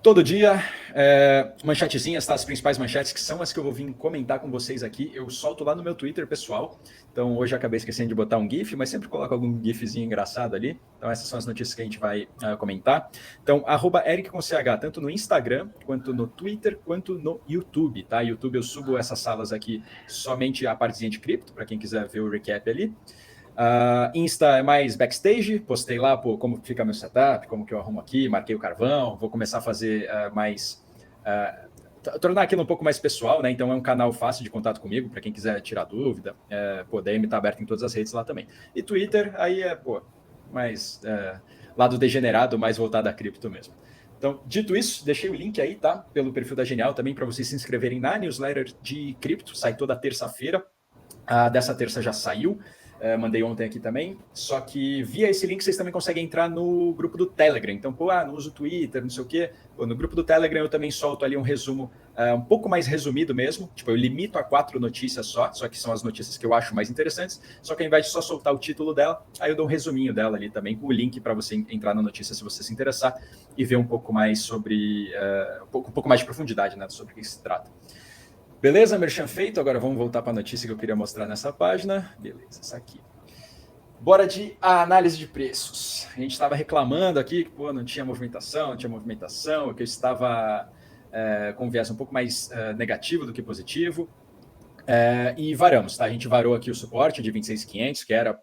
Todo dia, manchetezinhas, tá? As principais manchetes, que são as que eu vou vir comentar com vocês aqui. Eu solto lá no meu Twitter, pessoal. Então, hoje eu acabei esquecendo de botar um GIF, mas sempre coloco algum GIFzinho engraçado ali. Então, essas são as notícias que a gente vai comentar. Então, @Eric com CH, tanto no Instagram, quanto no Twitter, quanto no YouTube, tá? YouTube eu subo essas salas aqui somente a partezinha de cripto, para quem quiser ver o recap ali. Insta é mais backstage, postei lá como fica meu setup, como que eu arrumo aqui, marquei o carvão, vou começar a fazer tornar aquilo um pouco mais pessoal, né? Então é um canal fácil de contato comigo, para quem quiser tirar dúvida, DM tá aberto em todas as redes lá também. E Twitter, aí mais lado degenerado, mais voltado a cripto mesmo. Então, dito isso, deixei o link aí, tá? Pelo perfil da Genial também, para vocês se inscreverem na newsletter de cripto, sai toda terça-feira. Dessa terça já saiu. Mandei ontem aqui também, só que via esse link vocês também conseguem entrar no grupo do Telegram. Então, não uso o Twitter, não sei o quê. No grupo do Telegram eu também solto ali um resumo, um pouco mais resumido mesmo. Tipo, eu limito a 4 notícias só que são as notícias que eu acho mais interessantes. Só que ao invés de só soltar o título dela, aí eu dou um resuminho dela ali também, com o link para você entrar na notícia se você se interessar e ver um pouco mais sobre, um pouco mais de profundidade, né, sobre o que se trata. Beleza, merchan feito. Agora vamos voltar para a notícia que eu queria mostrar nessa página. Beleza, essa aqui. Bora de análise de preços. A gente estava reclamando aqui que não tinha movimentação, que eu estava com um viés um pouco mais negativo do que positivo. E varamos, tá? A gente varou aqui o suporte de 26.500, que era,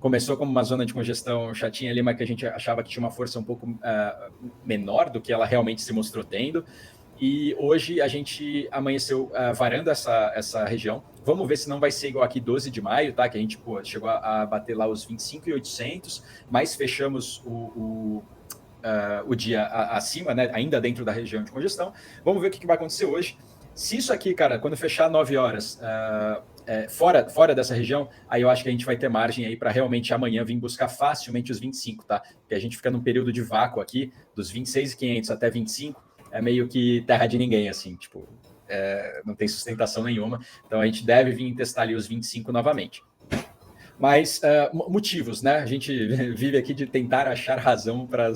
começou como uma zona de congestão chatinha ali, mas que a gente achava que tinha uma força um pouco menor do que ela realmente se mostrou tendo. E hoje a gente amanheceu varando essa região. Vamos ver se não vai ser igual aqui 12 de maio, tá? Que a gente chegou a bater lá os 25.800, mas fechamos o dia acima, né? Ainda dentro da região de congestão. Vamos ver o que vai acontecer hoje. Se isso aqui, cara, quando fechar 9 horas, fora dessa região, aí eu acho que a gente vai ter margem aí para realmente amanhã vir buscar facilmente os 25, tá? Porque a gente fica num período de vácuo aqui, dos 26.500 até 25, é meio que terra de ninguém, assim, tipo, não tem sustentação nenhuma. Então a gente deve vir testar ali os 25 novamente. Mas motivos, né? A gente vive aqui de tentar achar razão para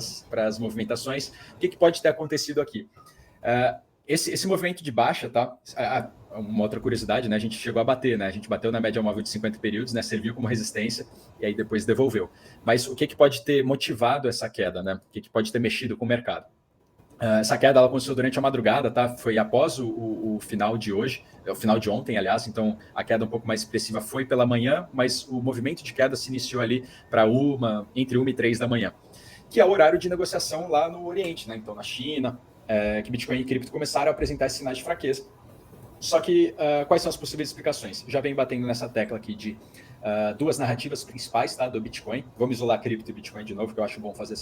as movimentações. O que pode ter acontecido aqui? Esse movimento de baixa, tá? Uma outra curiosidade, né? A gente chegou a bater, né? A gente bateu na média móvel de 50 períodos, né? Serviu como resistência e aí depois devolveu. Mas o que pode ter motivado essa queda, né? O que pode ter mexido com o mercado? Essa queda ela aconteceu durante a madrugada, tá? Foi após o final de hoje, o final de ontem, aliás. Então a queda um pouco mais expressiva foi pela manhã, mas o movimento de queda se iniciou ali para entre 1 e 3 da manhã, que é o horário de negociação lá no Oriente, né? Então na China, que Bitcoin e cripto começaram a apresentar esses sinais de fraqueza. Só que quais são as possíveis explicações? Já venho batendo nessa tecla aqui de duas narrativas principais, tá, do Bitcoin. Vamos isolar cripto e Bitcoin de novo, que eu acho bom fazer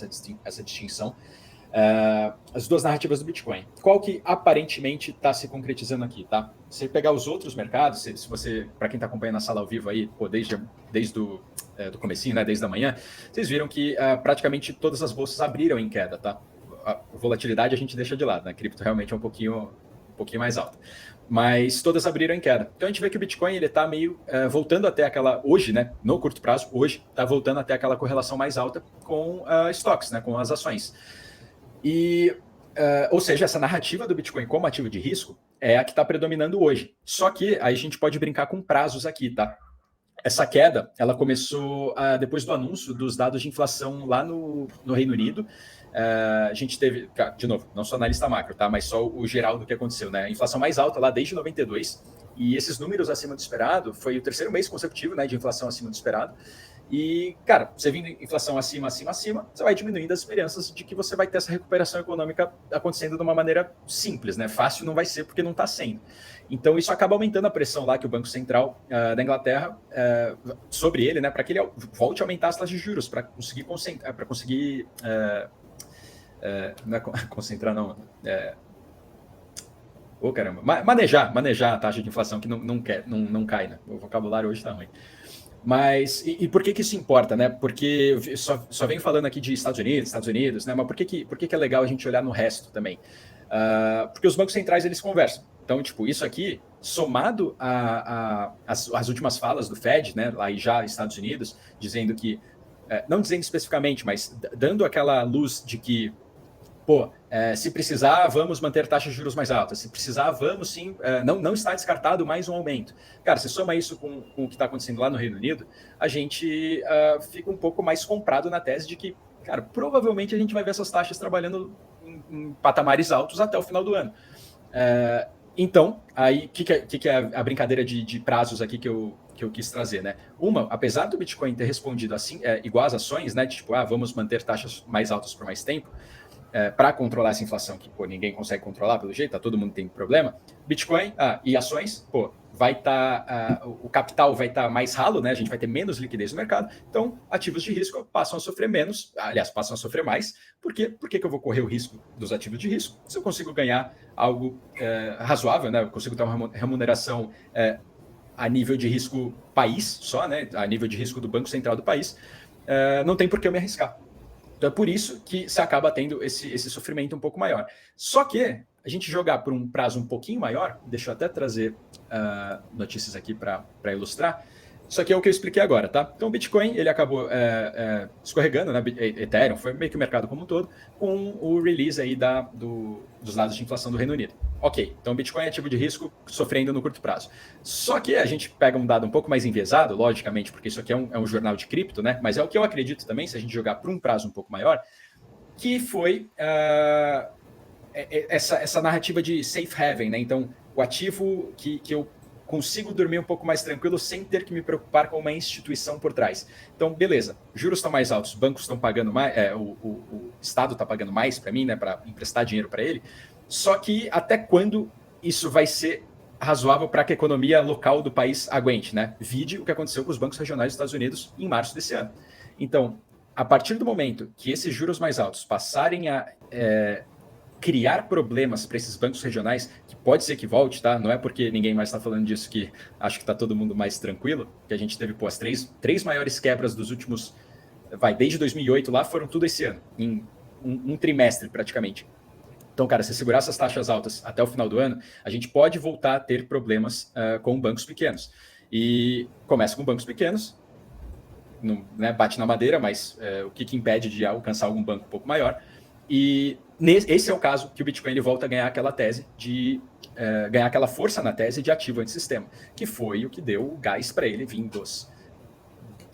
essa distinção. As duas narrativas do Bitcoin. Qual que aparentemente está se concretizando aqui, tá? Se pegar os outros mercados, se você, para quem está acompanhando a sala ao vivo aí, desde do comecinho, né, desde a manhã, vocês viram que praticamente todas as bolsas abriram em queda, tá? A volatilidade a gente deixa de lado, né? A cripto realmente é um pouquinho mais alta. Mas todas abriram em queda. Então a gente vê que o Bitcoin ele está meio voltando até aquela, hoje, né, no curto prazo, hoje está voltando até aquela correlação mais alta com stocks, né, com as ações. Ou seja, essa narrativa do Bitcoin como ativo de risco é a que está predominando hoje. Só que aí a gente pode brincar com prazos aqui, tá? Essa queda, ela começou depois do anúncio dos dados de inflação lá no Reino Unido. A gente teve, de novo, não sou analista macro, tá? Mas só o geral do que aconteceu, né? A inflação mais alta lá desde 92, e esses números acima do esperado, foi o terceiro mês consecutivo, né, de inflação acima do esperado. E, cara, você vindo inflação acima, você vai diminuindo as esperanças de que você vai ter essa recuperação econômica acontecendo de uma maneira simples, né? Fácil não vai ser porque não está sendo. Então, isso acaba aumentando a pressão lá que o Banco Central da Inglaterra sobre ele, né? Para que ele volte a aumentar as taxas de juros, para conseguir não é concentrar, não. Caramba. Manejar a taxa de inflação que não cai, né? O vocabulário hoje está ruim. Mas, e por que isso importa, né? Porque só venho falando aqui de Estados Unidos, né? Mas por que é legal a gente olhar no resto também? Porque os bancos centrais, eles conversam. Então, tipo, isso aqui, somado às últimas falas do Fed, né? Lá já Estados Unidos, dizendo que, não dizendo especificamente, mas dando aquela luz de que se precisar, vamos manter taxas de juros mais altas. Se precisar, vamos sim. Não está descartado mais um aumento. Cara, se soma isso com o que está acontecendo lá no Reino Unido, a gente fica um pouco mais comprado na tese de que, cara, provavelmente a gente vai ver essas taxas trabalhando em patamares altos até o final do ano. Então, aí, o que é a brincadeira de prazos aqui que eu quis trazer, né? Apesar do Bitcoin ter respondido assim, igual às ações, né? De tipo, vamos manter taxas mais altas por mais tempo, para controlar essa inflação que, ninguém consegue controlar pelo jeito, todo mundo tem problema. Bitcoin e ações, vai estar, o capital vai estar mais ralo, né? A gente vai ter menos liquidez no mercado, então ativos de risco passam a sofrer menos, aliás, passam a sofrer mais. Por quê? Por que eu vou correr o risco dos ativos de risco se eu consigo ganhar algo razoável, né? Eu consigo ter uma remuneração a nível de risco país só, né? A nível de risco do Banco Central do país, não tem por que eu me arriscar. Então é por isso que se acaba tendo esse sofrimento um pouco maior. Só que a gente jogar por um prazo um pouquinho maior, deixa eu até trazer notícias aqui para ilustrar. Isso aqui é o que eu expliquei agora, tá? Então o Bitcoin, ele acabou escorregando, né? Ethereum, foi meio que o mercado como um todo, com o release aí dos dados de inflação do Reino Unido. Ok, então o Bitcoin é ativo de risco sofrendo no curto prazo. Só que a gente pega um dado um pouco mais enviesado, logicamente, porque isso aqui é um jornal de cripto, né? Mas é o que eu acredito também, se a gente jogar por um prazo um pouco maior, que foi essa narrativa de safe haven, né? Então, o ativo que eu consigo dormir um pouco mais tranquilo sem ter que me preocupar com uma instituição por trás. Então, beleza, juros estão mais altos, bancos estão pagando mais, o Estado está pagando mais para mim, né, para emprestar dinheiro para ele. Só que até quando isso vai ser razoável para que a economia local do país aguente, né? Vide o que aconteceu com os bancos regionais dos Estados Unidos em março desse ano. Então, a partir do momento que esses juros mais altos passarem a criar problemas para esses bancos regionais, que pode ser que volte, tá? Não é porque ninguém mais está falando disso que acho que está todo mundo mais tranquilo, que a gente teve as três maiores quebras dos últimos, desde 2008 lá, foram tudo esse ano, em um trimestre praticamente. Então, cara, se segurar essas taxas altas até o final do ano, a gente pode voltar a ter problemas com bancos pequenos. E começa com bancos pequenos, não, né, bate na madeira, mas o que impede de alcançar algum banco um pouco maior? E esse é o caso que o Bitcoin ele volta a ganhar aquela tese de ganhar aquela força na tese de ativo antissistema, que foi o que deu o gás para ele vir dos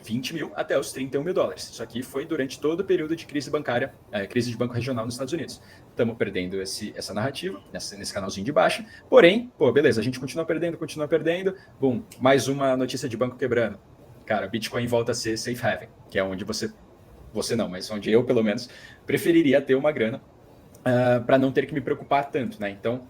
20 mil até os 31 mil dólares. Isso aqui foi durante todo o período de crise bancária, crise de banco regional nos Estados Unidos. Estamos perdendo essa narrativa, nesse canalzinho de baixo. Porém, beleza, a gente continua perdendo. Bom, mais uma notícia de banco quebrando. Cara, Bitcoin volta a ser safe haven, que é onde você não, mas onde eu, pelo menos, preferiria ter uma grana para não ter que me preocupar tanto, né? Então,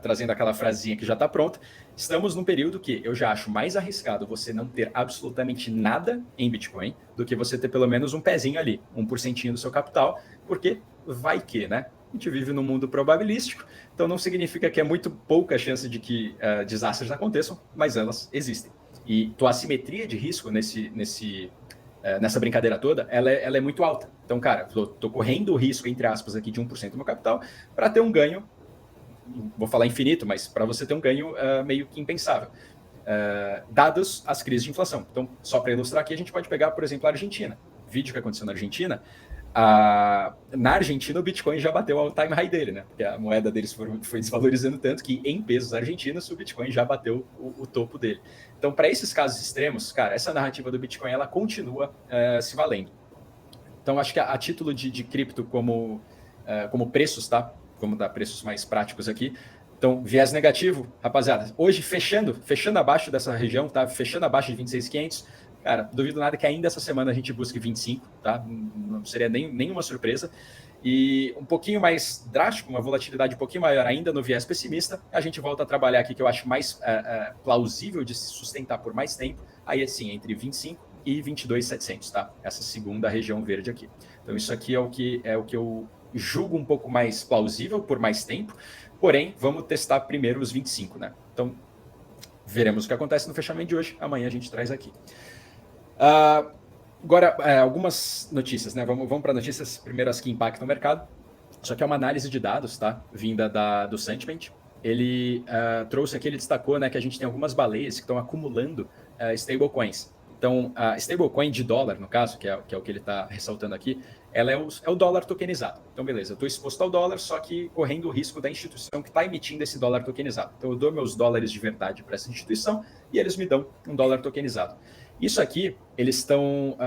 trazendo aquela frasinha que já está pronta, estamos num período que eu já acho mais arriscado você não ter absolutamente nada em Bitcoin do que você ter pelo menos um pezinho ali, 1% do seu capital, porque vai que, né? A gente vive num mundo probabilístico, então não significa que é muito pouca chance de que desastres aconteçam, mas elas existem. E tua assimetria de risco nessa brincadeira toda, ela é muito alta. Então, cara, tô correndo o risco, entre aspas, aqui de 1% do meu capital para ter um ganho, vou falar infinito, mas para você ter um ganho meio que impensável, dadas as crises de inflação. Então, só para ilustrar aqui, a gente pode pegar, por exemplo, a Argentina. Vídeo que aconteceu na Argentina. Na Argentina, o Bitcoin já bateu o all-time high dele, né? Porque a moeda deles foi desvalorizando tanto que, em pesos argentinos, o Bitcoin já bateu o topo dele. Então, para esses casos extremos, cara, essa narrativa do Bitcoin, ela continua se valendo. Então, acho que a título de cripto como preços, tá? Vamos dar preços mais práticos aqui. Então, viés negativo, rapaziada, hoje fechando abaixo dessa região, tá? Fechando abaixo de 26.500. Cara, duvido nada que ainda essa semana a gente busque 25, tá? Não seria nenhuma surpresa. E um pouquinho mais drástico, uma volatilidade um pouquinho maior ainda no viés pessimista, a gente volta a trabalhar aqui que eu acho mais plausível de se sustentar por mais tempo, aí assim, entre 25 e 22.700, tá? Essa segunda região verde aqui. Então isso aqui é o que eu julgo um pouco mais plausível por mais tempo, porém, vamos testar primeiro os 25, né? Então, veremos o que acontece no fechamento de hoje, amanhã a gente traz aqui. Agora, algumas notícias, né? Vamos para notícias primeiro as que impactam o mercado. Isso aqui é uma análise de dados, tá? Vinda do Sentiment. Ele trouxe aqui, ele destacou, né, que a gente tem algumas baleias que estão acumulando stablecoins. Então, a stablecoin de dólar, no caso, que é o que ele está ressaltando aqui, ela é o dólar tokenizado. Então, beleza, eu estou exposto ao dólar, só que correndo o risco da instituição que está emitindo esse dólar tokenizado. Então, eu dou meus dólares de verdade para essa instituição e eles me dão um dólar tokenizado. Isso aqui, eles estão,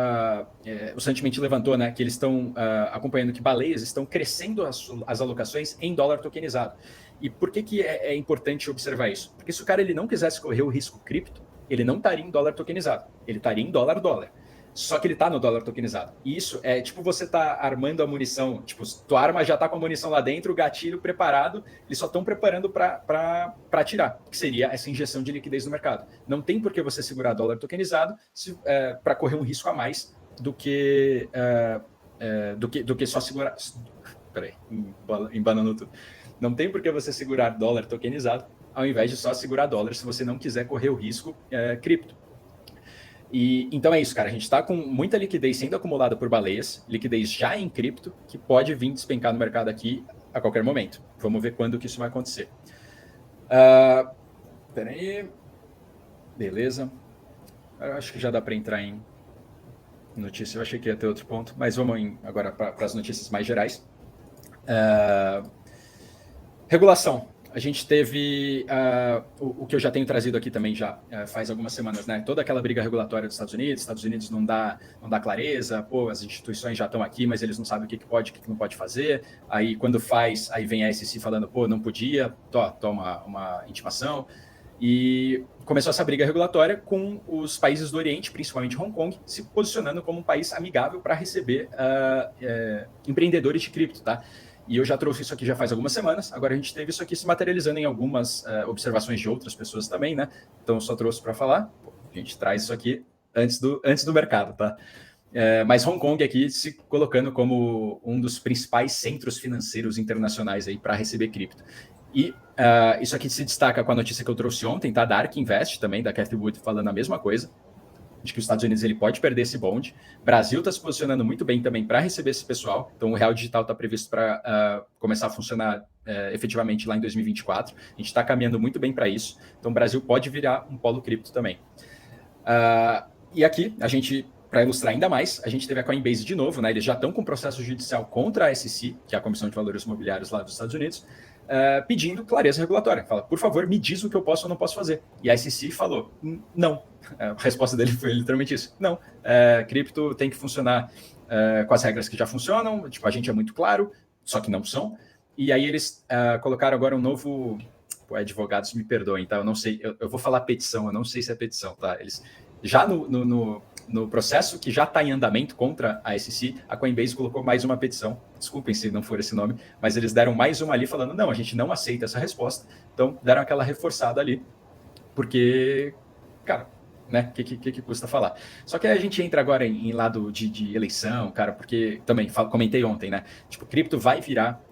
o Santiment levantou, né, que eles estão acompanhando que baleias estão crescendo as alocações em dólar tokenizado. E por que é importante observar isso? Porque se o cara ele não quisesse correr o risco cripto, ele não estaria em dólar tokenizado, ele estaria em dólar. Só que ele está no dólar tokenizado. E isso é tipo você tá armando a munição, tipo, tua arma já está com a munição lá dentro, o gatilho preparado, eles só estão preparando para atirar, que seria essa injeção de liquidez no mercado. Não tem por que você segurar dólar tokenizado para correr um risco a mais do que só segurar. Peraí, embanando tudo. Não tem por que você segurar dólar tokenizado ao invés de só segurar dólar se você não quiser correr o risco cripto. E então é isso, cara. A gente está com muita liquidez sendo acumulada por baleias, liquidez já em cripto, que pode vir despencar no mercado aqui a qualquer momento. Vamos ver quando que isso vai acontecer. Peraí. Beleza. Eu acho que já dá para entrar em notícia. Eu achei que ia ter outro ponto, mas vamos agora para as notícias mais gerais. Regulação. A gente teve o que eu já tenho trazido aqui também já faz algumas semanas, né? Toda aquela briga regulatória dos Estados Unidos não dá clareza, pô, as instituições já estão aqui, mas eles não sabem o que pode, o que não pode fazer. Aí quando faz, aí vem a SEC falando, pô, não podia, toma uma intimação. E começou essa briga regulatória com os países do Oriente, principalmente Hong Kong, se posicionando como um país amigável para receber empreendedores de cripto, tá? E eu já trouxe isso aqui já faz algumas semanas, agora a gente teve isso aqui se materializando em algumas observações de outras pessoas também, né? Então eu só trouxe para falar, a gente traz isso aqui antes do mercado, tá? Mas Hong Kong aqui se colocando como um dos principais centros financeiros internacionais aí para receber cripto. E isso aqui se destaca com a notícia que eu trouxe ontem, tá? Da ARK Invest também, da Cathie Wood, falando a mesma coisa, de que os Estados Unidos ele pode perder esse bonde. O Brasil está se posicionando muito bem também para receber esse pessoal. Então, o Real Digital está previsto para começar a funcionar efetivamente lá em 2024. A gente está caminhando muito bem para isso. Então, o Brasil pode virar um polo cripto também. E aqui, a gente, para ilustrar ainda mais, a gente teve a Coinbase de novo, né? Eles já estão com processo judicial contra a SEC, que é a Comissão de Valores Imobiliários lá dos Estados Unidos, pedindo clareza regulatória. Fala, por favor, me diz o que eu posso ou não posso fazer. E a SEC falou, não. A resposta dele foi literalmente isso. Não, cripto tem que funcionar com as regras que já funcionam, tipo, a gente é muito claro, só que não são. E aí eles colocaram agora um novo... Pô, advogados me perdoem, tá? Eu não sei, eu vou falar petição, eu não sei se é petição, tá? Eles já no processo que já está em andamento contra a SEC, a Coinbase colocou mais uma petição, desculpem se não for esse nome, mas eles deram mais uma ali falando, não, a gente não aceita essa resposta, então deram aquela reforçada ali, porque, cara, né, o que custa falar? Só que a gente entra agora em lado de eleição, cara, porque também comentei ontem, né, tipo, cripto vai virar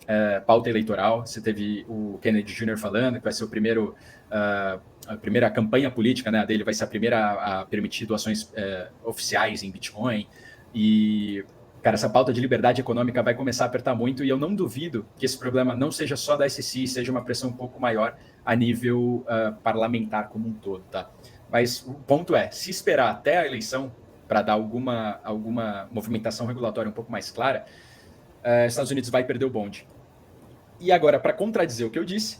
pauta eleitoral, você teve o Kennedy Jr. falando que vai ser o primeiro... a primeira campanha política, né, dele vai ser a primeira a permitir doações oficiais em Bitcoin. E, cara, essa pauta de liberdade econômica vai começar a apertar muito e eu não duvido que esse problema não seja só da SEC, seja uma pressão um pouco maior a nível parlamentar como um todo, tá? Mas o ponto é, se esperar até a eleição para dar alguma movimentação regulatória um pouco mais clara, Estados Unidos vai perder o bonde. E agora, para contradizer o que eu disse,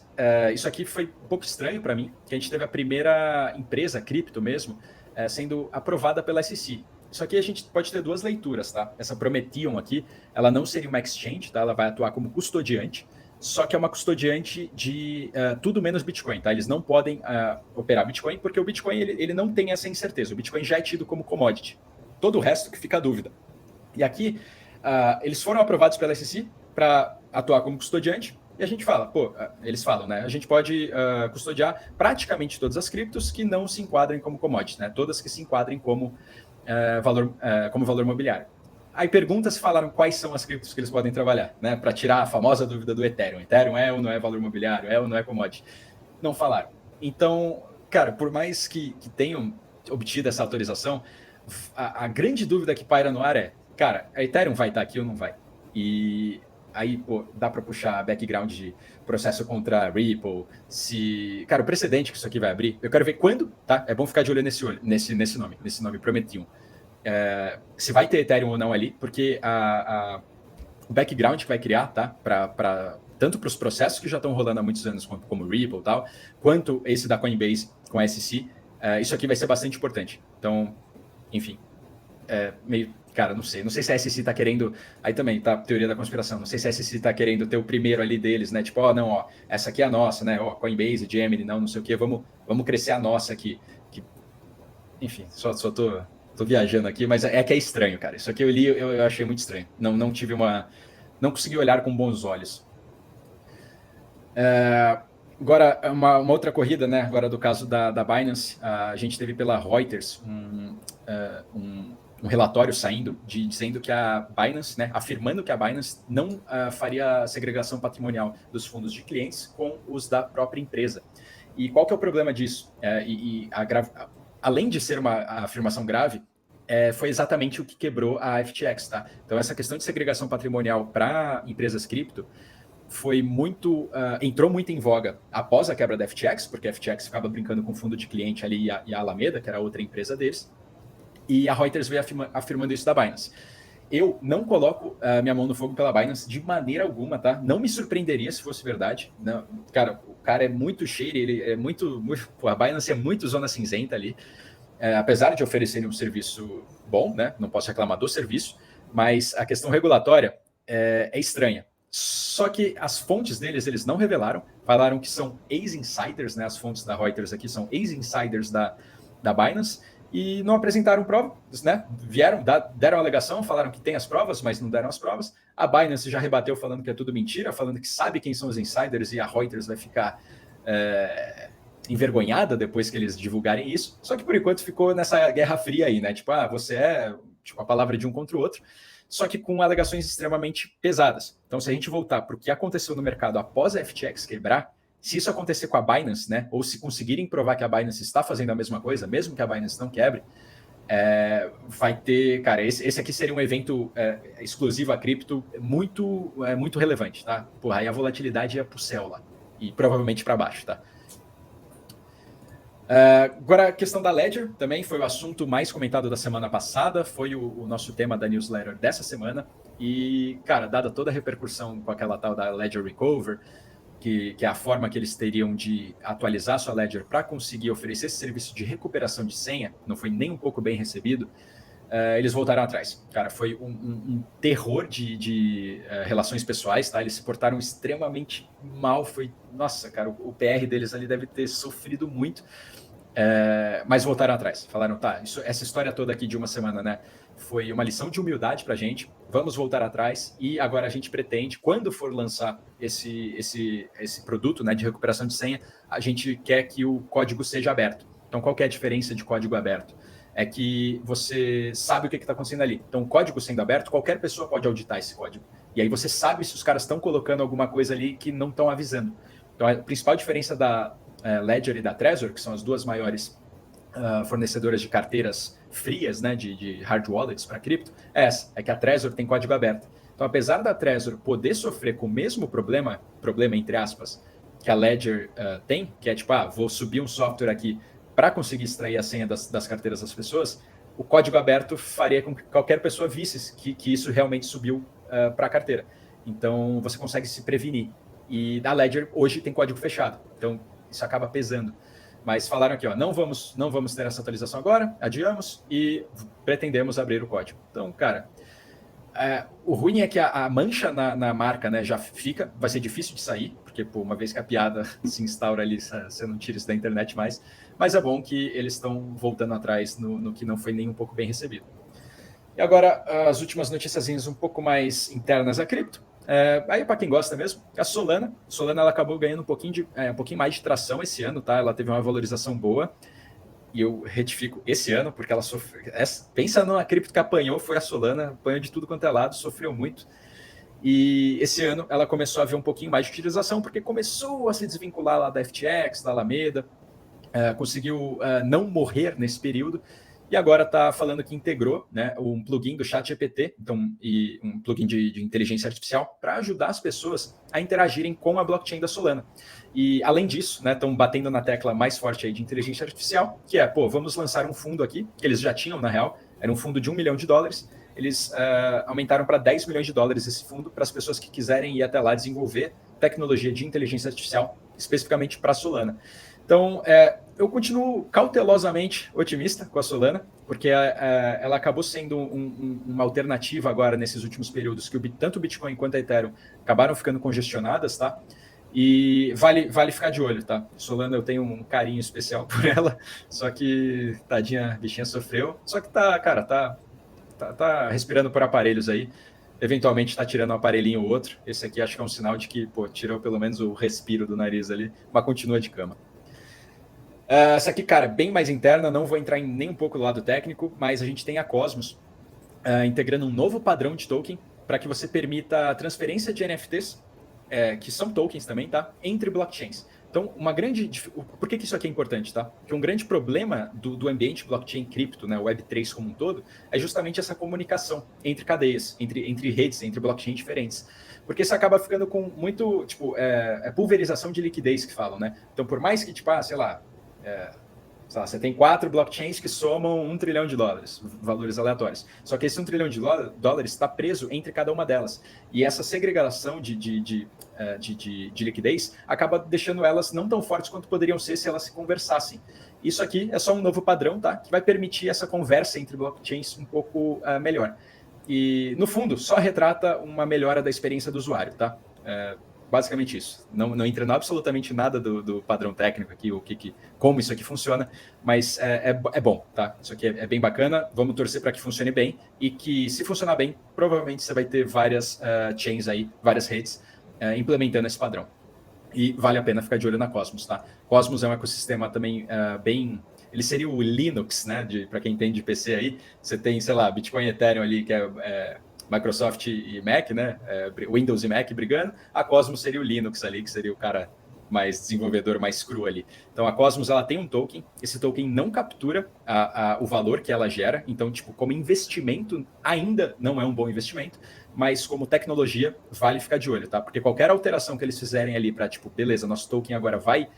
isso aqui foi um pouco estranho para mim, que a gente teve a primeira empresa cripto mesmo sendo aprovada pela SEC. Isso aqui a gente pode ter duas leituras, tá? Essa Prometheum aqui, ela não seria uma exchange, tá? Ela vai atuar como custodiante, só que é uma custodiante de tudo menos Bitcoin, tá? Eles não podem operar Bitcoin, porque o Bitcoin ele não tem essa incerteza. O Bitcoin já é tido como commodity. Todo o resto que fica a dúvida. E aqui, eles foram aprovados pela SEC para atuar como custodiante, e a gente fala, pô, eles falam, né? A gente pode custodiar praticamente todas as criptos que não se enquadrem como commodity, né? Todas que se enquadrem como valor imobiliário. Aí se falaram quais são as criptos que eles podem trabalhar, né? Para tirar a famosa dúvida do Ethereum. Ethereum é ou não é valor imobiliário? É ou não é commodity? Não falaram. Então, cara, por mais que tenham obtido essa autorização, a grande dúvida que paira no ar é, cara, a Ethereum vai estar aqui ou não vai? E aí, pô, dá para puxar background de processo contra a Ripple, cara, o precedente que isso aqui vai abrir, eu quero ver quando, tá? É bom ficar de olho nesse nome Prometheum. Se vai ter Ethereum ou não ali, porque o background que vai criar, tá? Tanto para os processos que já estão rolando há muitos anos, como o Ripple e tal, quanto esse da Coinbase com a SC, isso aqui vai ser bastante importante. Então, enfim, cara, não sei se a SC tá querendo, aí também tá teoria da conspiração, não sei se a SC tá querendo ter o primeiro ali deles, né, tipo, não, essa aqui é a nossa, né, Coinbase, Gemini, não sei o que, vamos crescer a nossa aqui, enfim, só tô viajando aqui, mas é que é estranho, cara, isso aqui eu li, eu achei muito estranho, não tive não consegui olhar com bons olhos. Agora, uma outra corrida, né, agora do caso da Binance, a gente teve pela Reuters um relatório saindo dizendo que a Binance, né, afirmando que a Binance não faria segregação patrimonial dos fundos de clientes com os da própria empresa. E qual que é o problema disso? Além de ser uma afirmação grave, foi exatamente o que quebrou a FTX, tá? Então, essa questão de segregação patrimonial para empresas cripto entrou muito em voga após a quebra da FTX, porque a FTX ficava brincando com o fundo de cliente ali e a Alameda, que era outra empresa deles, e a Reuters veio afirmando isso da Binance. Eu não coloco minha mão no fogo pela Binance de maneira alguma, tá? Não me surpreenderia se fosse verdade. Não, cara, o cara é muito cheio, ele é muito a Binance é muito zona cinzenta ali, apesar de oferecerem um serviço bom, né? Não posso reclamar do serviço, mas a questão regulatória é estranha. Só que as fontes deles, eles não revelaram, falaram que são ex-insiders, né? As fontes da Reuters aqui são ex-insiders da Binance, e não apresentaram provas, né? Deram a alegação, falaram que tem as provas, mas não deram as provas. A Binance já rebateu falando que é tudo mentira, falando que sabe quem são os insiders, e a Reuters vai ficar envergonhada depois que eles divulgarem isso. Só que por enquanto ficou nessa guerra fria aí, né? Tipo, você é tipo, a palavra de um contra o outro, só que com alegações extremamente pesadas. Então, se a gente voltar para o que aconteceu no mercado após a FTX quebrar, se isso acontecer com a Binance, né, ou se conseguirem provar que a Binance está fazendo a mesma coisa, mesmo que a Binance não quebre, vai ter, cara, esse aqui seria um evento exclusivo a cripto muito relevante, tá? Porra, aí a volatilidade ia pro céu lá, e provavelmente para baixo, tá? Agora, a questão da Ledger também foi o assunto mais comentado da semana passada, foi o nosso tema da newsletter dessa semana. E, cara, dada toda a repercussão com aquela tal da Ledger Recover, que é a forma que eles teriam de atualizar sua Ledger para conseguir oferecer esse serviço de recuperação de senha, não foi nem um pouco bem recebido, eles voltaram atrás. Cara, foi um terror de relações pessoais, tá? Eles se portaram extremamente mal, nossa, cara, o PR deles ali deve ter sofrido muito. Mas voltaram atrás, falaram, tá, essa história toda aqui de uma semana, né, foi uma lição de humildade pra gente, vamos voltar atrás, e agora a gente pretende, quando for lançar esse produto, né, de recuperação de senha, a gente quer que o código seja aberto. Então, qual que é a diferença de código aberto? É que você sabe o que está acontecendo ali. Então, o código sendo aberto, qualquer pessoa pode auditar esse código. E aí você sabe se os caras estão colocando alguma coisa ali que não estão avisando. Então, a principal diferença da Ledger e da Trezor, que são as duas maiores fornecedoras de carteiras frias, né, de hard wallets para cripto, é que a Trezor tem código aberto. Então, apesar da Trezor poder sofrer com o mesmo problema entre aspas, que a Ledger tem, que é tipo, vou subir um software aqui para conseguir extrair a senha das carteiras das pessoas, o código aberto faria com que qualquer pessoa visse que isso realmente subiu para a carteira. Então, você consegue se prevenir. E a Ledger hoje tem código fechado. Então, isso acaba pesando. Mas falaram aqui, não vamos ter essa atualização agora, adiamos e pretendemos abrir o código. Então, cara, o ruim é que a mancha na marca, né, já vai ser difícil de sair, porque uma vez que a piada se instaura ali, você não tira isso da internet mais, mas é bom que eles estão voltando atrás no que não foi nem um pouco bem recebido. E agora, as últimas noticiazinhas um pouco mais internas a cripto. Aí, para quem gosta mesmo, a Solana ela acabou ganhando um pouquinho mais de tração esse ano, tá? Ela teve uma valorização boa, e eu retifico esse ano, porque ela sofreu. Pensa numa cripto que apanhou, foi a Solana, apanhou de tudo quanto é lado, sofreu muito. E esse ano ela começou a ver um pouquinho mais de utilização, porque começou a se desvincular lá da FTX, da Alameda, conseguiu não morrer nesse período. e agora está falando que integrou, né, um plugin do ChatGPT, então, e um plugin de inteligência artificial para ajudar as pessoas a interagirem com a blockchain da Solana. E, além disso, né, estão batendo na tecla mais forte aí de inteligência artificial, que é, vamos lançar um fundo aqui, que eles já tinham, na real, era um fundo de $1 milhão, eles aumentaram para $10 milhões esse fundo para as pessoas que quiserem ir até lá desenvolver tecnologia de inteligência artificial, especificamente para a Solana. Então, eu continuo cautelosamente otimista com a Solana, porque ela acabou sendo uma alternativa agora nesses últimos períodos que tanto o Bitcoin quanto a Ethereum acabaram ficando congestionadas, tá? E vale ficar de olho, tá? Solana, eu tenho um carinho especial por ela, só que, tadinha, a bichinha sofreu. Só que tá respirando por aparelhos aí. Eventualmente tá tirando um aparelhinho ou outro. Esse aqui acho que é um sinal de que, tirou pelo menos o respiro do nariz ali, mas continua de cama. Essa aqui, cara, bem mais interna, não vou entrar em nem um pouco do lado técnico, mas a gente tem a Cosmos integrando um novo padrão de token para que você permita a transferência de NFTs, que são tokens também, tá? Entre blockchains. Então, por que isso aqui é importante, tá? Porque um grande problema do ambiente blockchain cripto, né, Web3 como um todo, é justamente essa comunicação entre cadeias, entre redes, entre blockchains diferentes. Porque isso acaba ficando com muito, pulverização de liquidez que falam, né? Então, por mais que, sei lá, você tem 4 blockchains que somam $1 trilhão, valores aleatórios. Só que esse $1 trilhão está preso entre cada uma delas. E essa segregação de liquidez acaba deixando elas não tão fortes quanto poderiam ser se elas se conversassem. Isso aqui é só um novo padrão, tá? Que vai permitir essa conversa entre blockchains um pouco melhor. E, no fundo, só retrata uma melhora da experiência do usuário, tá? Basicamente isso. Não entra absolutamente nada do padrão técnico aqui, como isso aqui funciona, mas é bom, tá? Isso aqui é bem bacana, vamos torcer para que funcione bem e que, se funcionar bem, provavelmente você vai ter várias chains aí, várias redes implementando esse padrão. E vale a pena ficar de olho na Cosmos, tá? Cosmos é um ecossistema também bem... Ele seria o Linux, né? Para quem entende de PC aí, você tem, sei lá, Bitcoin e Ethereum ali, que é Microsoft e Mac, né? Windows e Mac brigando. A Cosmos seria o Linux ali, que seria o cara mais desenvolvedor, mais cru ali. Então, a Cosmos, ela tem um token. Esse token não captura o valor que ela gera. Então, como investimento, ainda não é um bom investimento. Mas, como tecnologia, vale ficar de olho, tá? Porque qualquer alteração que eles fizerem ali para, beleza, nosso token agora vai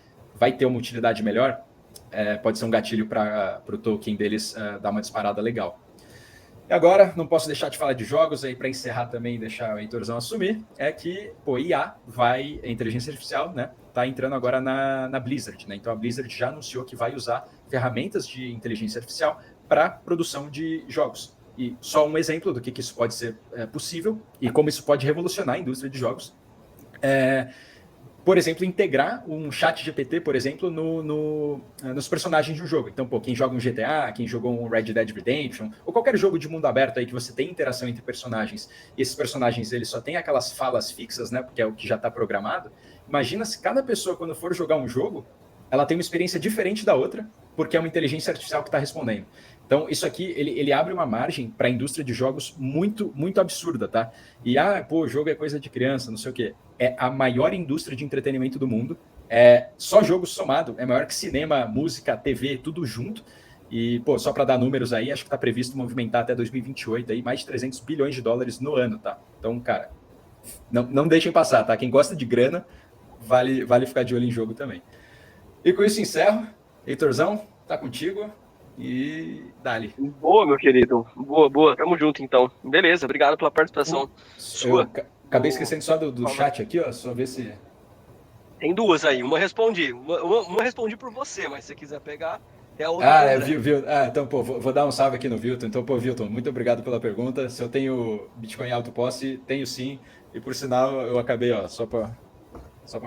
ter uma utilidade melhor, pode ser um gatilho para o token deles dar uma disparada legal. E agora, não posso deixar de falar de jogos aí para encerrar também, deixar o Heitorzão assumir, é que, IA a inteligência artificial, né, tá entrando agora na Blizzard, né? Então a Blizzard já anunciou que vai usar ferramentas de inteligência artificial para produção de jogos. E só um exemplo do que isso pode ser possível e como isso pode revolucionar a indústria de jogos. Por exemplo, integrar um chat GPT, por exemplo, nos personagens de um jogo. Então, quem joga um GTA, quem jogou um Red Dead Redemption, ou qualquer jogo de mundo aberto aí que você tem interação entre personagens, e esses personagens eles só têm aquelas falas fixas, né, porque é o que já está programado. Imagina se cada pessoa, quando for jogar um jogo, ela tem uma experiência diferente da outra, porque é uma inteligência artificial que está respondendo. Então, isso aqui, ele abre uma margem para a indústria de jogos muito, muito absurda, tá? E, o jogo é coisa de criança, não sei o quê. É a maior indústria de entretenimento do mundo. Só jogo somado, é maior que cinema, música, TV, tudo junto. E, só para dar números aí, acho que está previsto movimentar até 2028 aí mais de $300 bilhões no ano, tá? Então, cara, não deixem passar, tá? Quem gosta de grana, vale ficar de olho em jogo também. E com isso encerro. Heitorzão, tá contigo. E dali. Boa, meu querido. Boa. Tamo junto, então. Beleza, obrigado pela participação sua. Acabei esquecendo só do chat aqui, ó. Só ver se... Tem duas aí. Uma respondi. Uma respondi por você, mas se você quiser pegar, é a outra. viu. Então, vou dar um salve aqui no Vilton. Então, Vilton, muito obrigado pela pergunta. Se eu tenho Bitcoin em alto posse, tenho sim. E por sinal, eu acabei, ó, só pra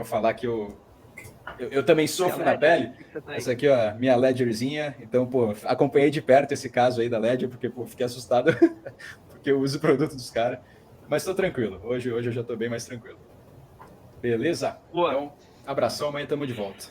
falar que eu também sofro na pele. Essa aqui, ó, minha Ledgerzinha. Então, acompanhei de perto esse caso aí da Ledger, porque, fiquei assustado, porque eu uso o produto dos caras. Mas tô tranquilo. Hoje eu já tô bem mais tranquilo. Beleza? Boa. Então, abração, amanhã tamo de volta.